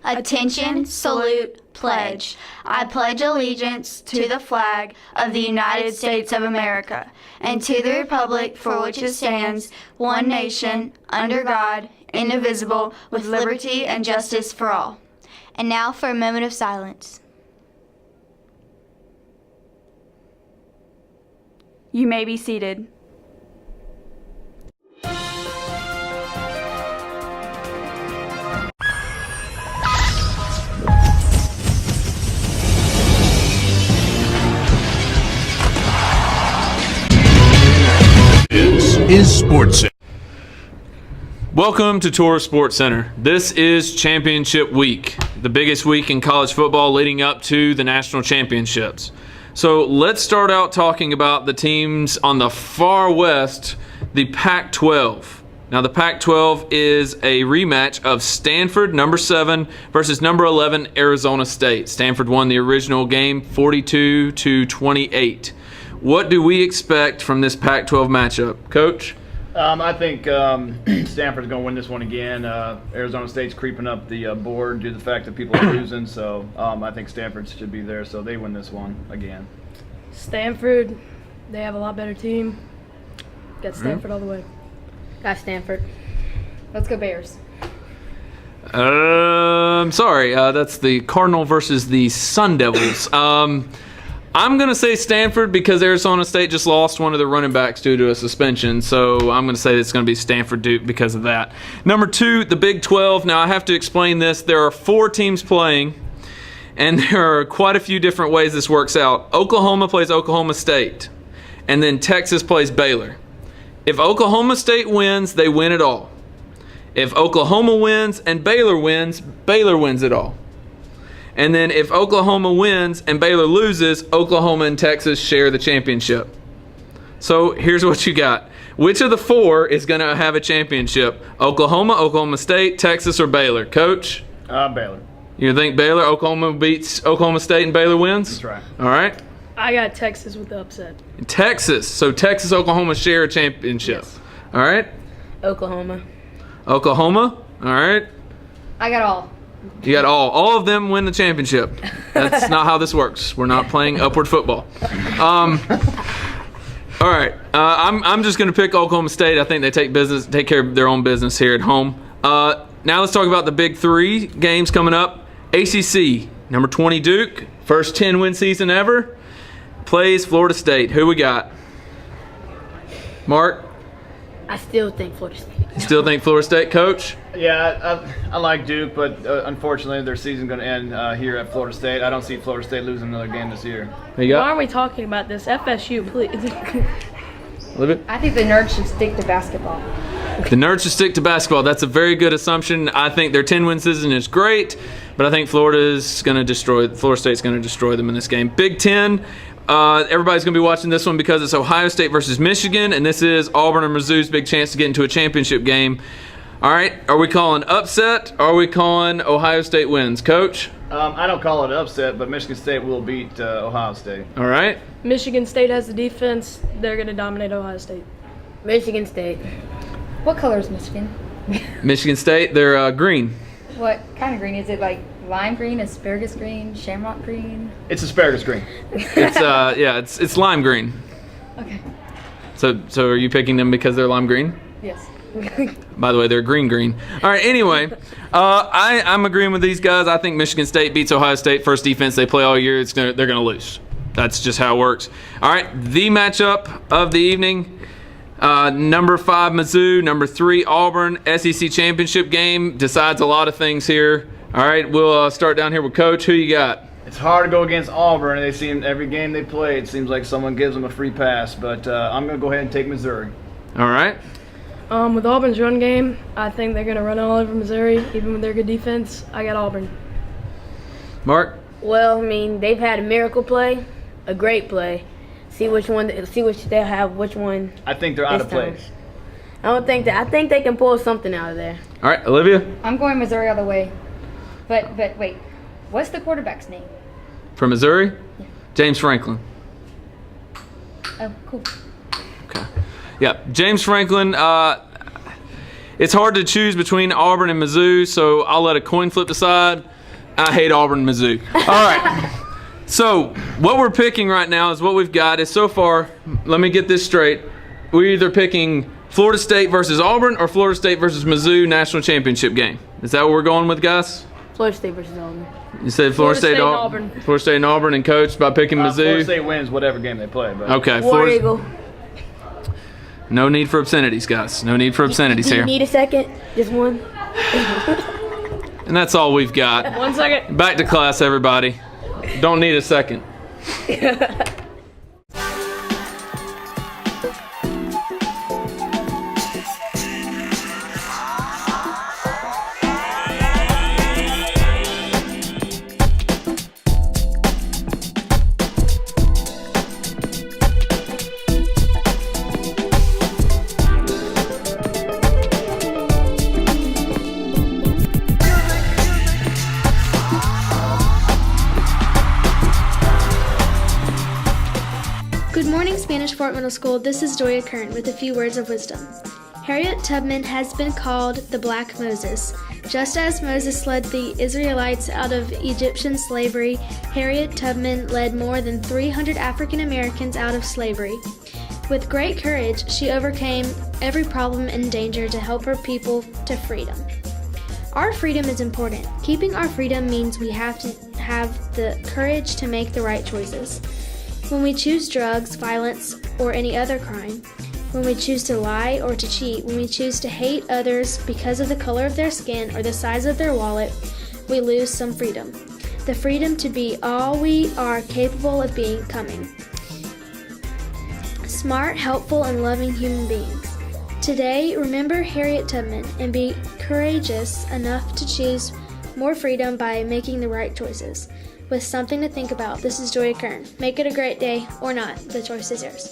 Attention, salute, pledge. I pledge allegiance to the flag of the United States of America and to the republic for which it stands, one nation, under God, indivisible, with liberty and justice for all. And now for a moment of silence. You may be seated. This is Sports Center. Welcome to Toro Sports Center. This is championship week, the biggest week in college football leading up to the national championships. So let's start out talking about the teams on the far west, the Pac-12. Now the Pac-12 is a rematch of Stanford, number 7, versus number 11, Arizona State. Stanford won the original game 42-28. What do we expect from this Pac-12 matchup? Coach? I think Stanford's going to win this one again. Arizona State's creeping up the board due to the fact that people are losing, so I think Stanford should be there, so they win this one again. Stanford, they have a lot better team. Got Stanford all the way. Got Stanford. Let's go Bears. Sorry, that's the Cardinal versus the Sun Devils. I'm going to say Stanford because Arizona State just lost one of their running backs due to a suspension. So I'm going to say it's going to be Stanford Duke because of that. Number 2, the Big 12. Now I have to explain this. There are 4 teams playing, and there are quite a few different ways this works out. Oklahoma plays Oklahoma State, and then Texas plays Baylor. If Oklahoma State wins, they win it all. If Oklahoma wins and Baylor wins it all. And then if Oklahoma wins and Baylor loses, Oklahoma and Texas share the championship. So here's what you got. Which of the 4 is going to have a championship? Oklahoma, Oklahoma State, Texas, or Baylor? Coach? Baylor. You think Baylor, Oklahoma beats Oklahoma State and Baylor wins? That's right. All right. I got Texas with the upset. Texas. So Texas, Oklahoma share a championship. Yes. All right. Oklahoma. Oklahoma. All right. I got all. You got all. All of them win the championship. That's not how this works. We're not playing upward football. All right. I'm just going to pick Oklahoma State. I think they take care of their own business here at home. Now let's talk about the big 3 games coming up. ACC, number 20 Duke, first 10-win season ever, plays Florida State. Who we got? Mark? I still think Florida State. Still think Florida State, Coach? Yeah, I like Duke, but unfortunately their season's going to end here at Florida State. I don't see Florida State losing another game this year. Who you Why got? are we talking about this? FSU, please. Olivia? I think the nerds should stick to basketball. The Nerds should stick to basketball. That's a very good assumption. I think their 10-win season is great, but I think Florida State's going to destroy them in this game. Big 10. Everybody's going to be watching this one because it's Ohio State versus Michigan, and this is Auburn and Mizzou's big chance to get into a championship game. All right, are we calling upset or are we calling Ohio State wins? Coach? I don't call it an upset, but Michigan State will beat Ohio State. All right. Michigan State has the defense. They're going to dominate Ohio State. Michigan State. What color is Michigan? Michigan State, they're green. What kind of green? Is it like lime green, asparagus green, shamrock green? It's asparagus green. It's lime green. Okay. So are you picking them because they're lime green? Yes. By the way, they're green. All right, anyway, I'm agreeing with these guys. I think Michigan State beats Ohio State. First defense they play all year, they're going to lose. That's just how it works. All right, the matchup of the evening, number 5 Mizzou, number 3 Auburn, SEC championship game, decides a lot of things here. All right, we'll start down here with Coach. Who you got? It's hard to go against Auburn. They seem every game they play, it seems like someone gives them a free pass, but I'm going to go ahead and take Missouri. All right. With Auburn's run game, I think they're going to run all over Missouri, even with their good defense. I got Auburn. Mark? Well, I mean, they've had a miracle play, a great play. See which they'll have, which one. I think they're out of place. I think they can pull something out of there. All right, Olivia? I'm going Missouri all the way. But wait, what's the quarterback's name? From Missouri? Yeah. James Franklin. Oh, cool. Okay. Yeah, James Franklin. It's hard to choose between Auburn and Mizzou, so I'll let a coin flip decide. I hate Auburn and Mizzou. All right. So what we're picking right now is what we've got is so far, let me get this straight. We're either picking Florida State versus Auburn or Florida State versus Mizzou national championship game. Is that what we're going with, guys? Florida State versus Auburn. You said Florida State and Auburn. Florida State and Auburn, and coached by picking Florida Mizzou. State wins whatever game they play. But Okay, War Florida. Eagle. No need for obscenities, guys. No need for obscenities Do you here. need a second? Just one? And that's all we've got. 1 second. Back to class, everybody. Don't need a second. Good morning, Spanish Fort Middle School. This is Joya Kern with a few words of wisdom. Harriet Tubman has been called the Black Moses. Just as Moses led the Israelites out of Egyptian slavery, Harriet Tubman led more than 300 African Americans out of slavery. With great courage, she overcame every problem and danger to help her people to freedom. Our freedom is important. Keeping our freedom means we have to have the courage to make the right choices. When we choose drugs, violence, or any other crime, when we choose to lie or to cheat, when we choose to hate others because of the color of their skin or the size of their wallet, we lose some freedom. The freedom to be all we are capable of becoming. Smart, helpful, and loving human beings. Today, remember Harriet Tubman and be courageous enough to choose more freedom by making the right choices. With something to think about, this is Joya Kern. Make it a great day or not. The choice is yours.